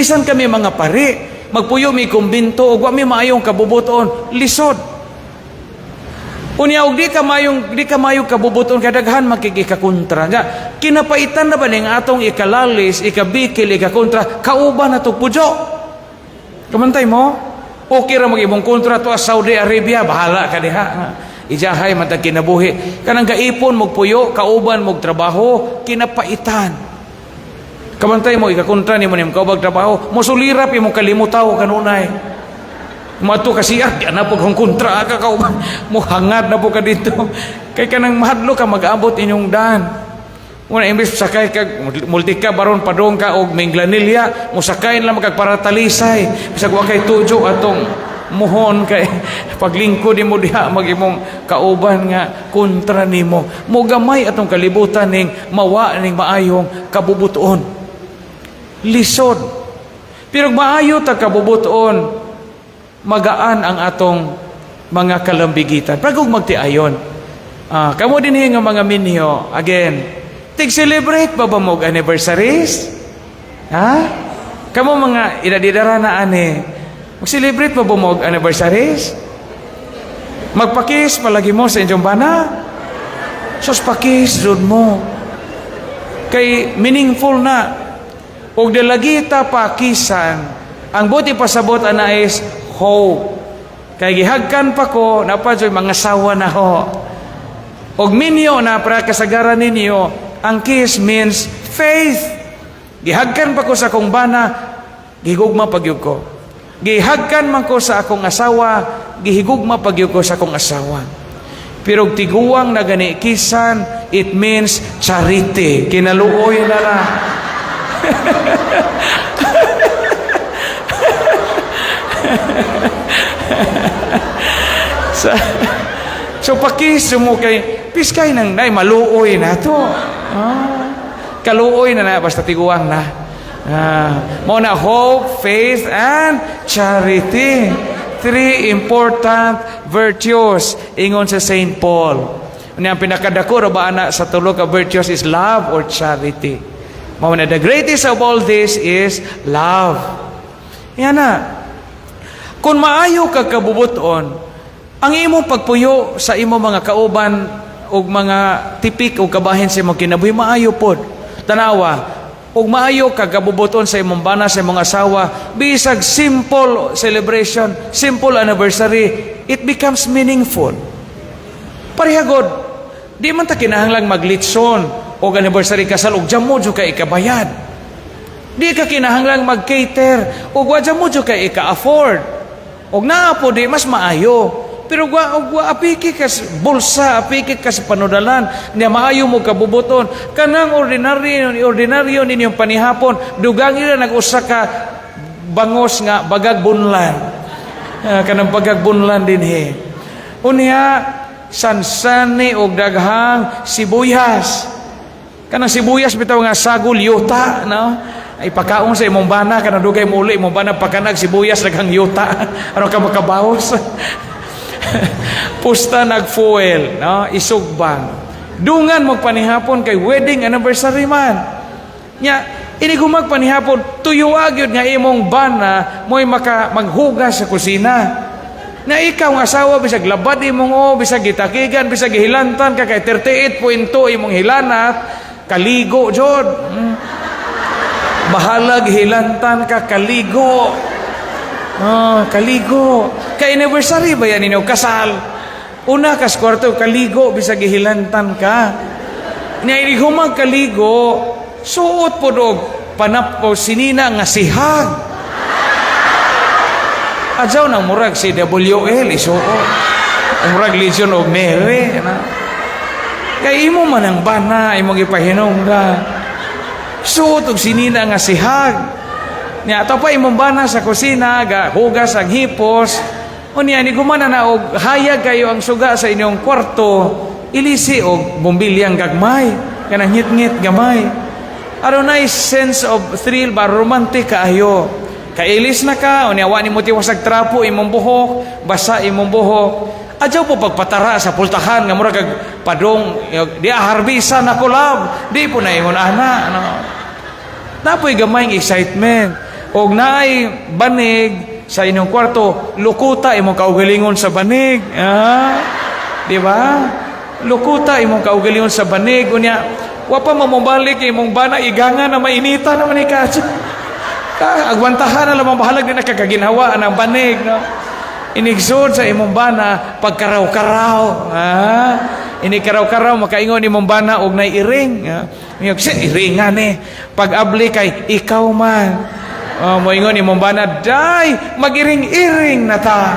Bisan kami mga pari, magpuyo mi kumbinto ug wa mi maayong kabubuton, lisod. Unya og di ka mayong kabubuton kadaghan makikikakontra. Nga kinapaitan na ba ning atong ikalalis, ikabikil, ikakontra kauban na pudyo. Kamantay mo? Okay ra mag-imong kontra to sa Saudi Arabia, bahala ka diha. Ijahay man tag kinabuhi. Kanang gaipon magpuyo, kauban mog trabaho, kinapaitan. Kamantay mo, ikakontra ni mo ni kaubag trabaho, mosulirap yung kalimutaw kanunay. Mato kasi, di na po kong kontra ka kauban, muhangad na po ka dito. Kaya ka nang mahadlo ka, mag-abot inyong daan. Una, imbis sakay ka, multi ka, baron padong ka, o minglanilya, musakay lang magkagparatalisay. Bisag wakay tujo atong muhon kay paglingkod mo diha mag-imong kauban nga kontra nimo. Mogamay atong kalibutan ning mawa ning maayong kabubuton. Lisod. Pero maayo ta kabubuton, magaan ang atong mga kalambigitan. Pagkog magtiayon. Kamo din nga mga minyo, again, tig-celebrate ba mo anniversaries? Ha? Kamo mga idadidara na ani, mag-celebrate ba mo anniversaries? Magpakis palagi mo sa inyong bana? Sus pakis doon mo. Kay meaningful na. Ug dalagita pakisan, ang buti pasabot ana is hope. Kay gihagkan pa ko napadyoy mga sawa na ho. Og minyo na para kasagaran ninyo, ang kiss means faith. Gihagkan pa ko sa akong bana, gihigugma pagyud ko. Gihagkan man ko sa akong asawa, gihigugma pagyud ko sa akong asawa. Pero tiguang na gani kisan, it means charity. Kinaluoy na na. So pakis mo kay piskay nang nay maluoy na to. Kaluoy na basta tiguang na. Mo na hope, faith, and charity. 3 important virtues ingon sa St. Paul. Ang pinakadako ba ana sa tulo ka virtues is love or charity. Mao na the greatest of all this is love. Yan na. Kung maayo ka kabubuton, ang imong pagpuyo sa imong mga kauban o mga tipik o kabahin sa imong kinabuhi, maayo pod. Tanawa, o maayo ka kabubuton sa imong bana, sa imong asawa, bisag simple celebration, simple anniversary, it becomes meaningful. Parihagod, di man ta kinahanglang maglitson o anniversary kasal og jamo jud kay ikabayad. Di ka kinahanglang mag-cater o wadya mo jud kay ika-afford. Og naa po di mas maayo. Pero wa apiki ka bulsa, apiki ka sa panudalan, niya maayo mo kabubuton. Kanang ordinaryo ninyong panihapon, dugang ila nag-usa ka bangos nga bagag bunlan. Kanang bagag bunlan din he. Unya sansani og daghang sibuyas. Kanang sibuyas bitaw nga sagol yuta, no? Ay pagkaon sa imong bana kanang dugay muli imong bana pagkanag sibuyas daghang yuta. Ano ka makabawas? Pusta nagfuel, no? Isugban. Dungan magpanihapon kay wedding anniversary man. Nya ini gumagpanihapon tuyuag yun nga imong bana mo'y maghugas sa kusina. Na ikaw nga asawa bisag labad imong bisag gitakigan, bisag gihilantan ka kay 38.2 imong hilanat, kaligo jod. Bahala gihilantan ka, kaligo. Kaligo. Kay anniversary ba yan ninyo? Kasal. Una kas kwarto, kaligo, bisag gihilantan ka. Niya humag kaligo, suot po dog, panap o sinina nga sihag. Adyaw ng murag si WL, isuot. Murag Legion of Mary. Kay imo man ang bana, imong ipahinom ka. Suot og sinina nga sihag. Nya ato pa imong bana sa kusina, hugas ang hipos. Unya ni gumana na og hayag kayo ang suga sa inyong kwarto, ilisi og bumbilyang gagmay, kanang ngit-ngit gamay. Aron na sense of thrill ba romantic kaayo. Kailis na ka, unya wa nimo tiwasag trapo imong buhok, basa imong buhok. Adyaw po pagpatara sa pultahan nga murag kag padong di harbisan ako love, di po na ingon ana, ano. Napoy gamayng excitement. Og naay banig sa inyong kwarto, lukuta imong kaugalingon sa banig. Di ba? Lukuta imong kaugalingon sa banig. Unya, wa pa mamabalik imong bana iganga na mainita naman ni kaso. Agwantahan na lamang bahalag din nakakaginhawa ang banig, no? Inigsod sa imong bana pagkaraw-karaw. Inikaraw-karaw makaingon imong bana og nay iring. Iringan pag-abli kay ikaw man. Moingon imong bana, day, mag-iring-iring na ta.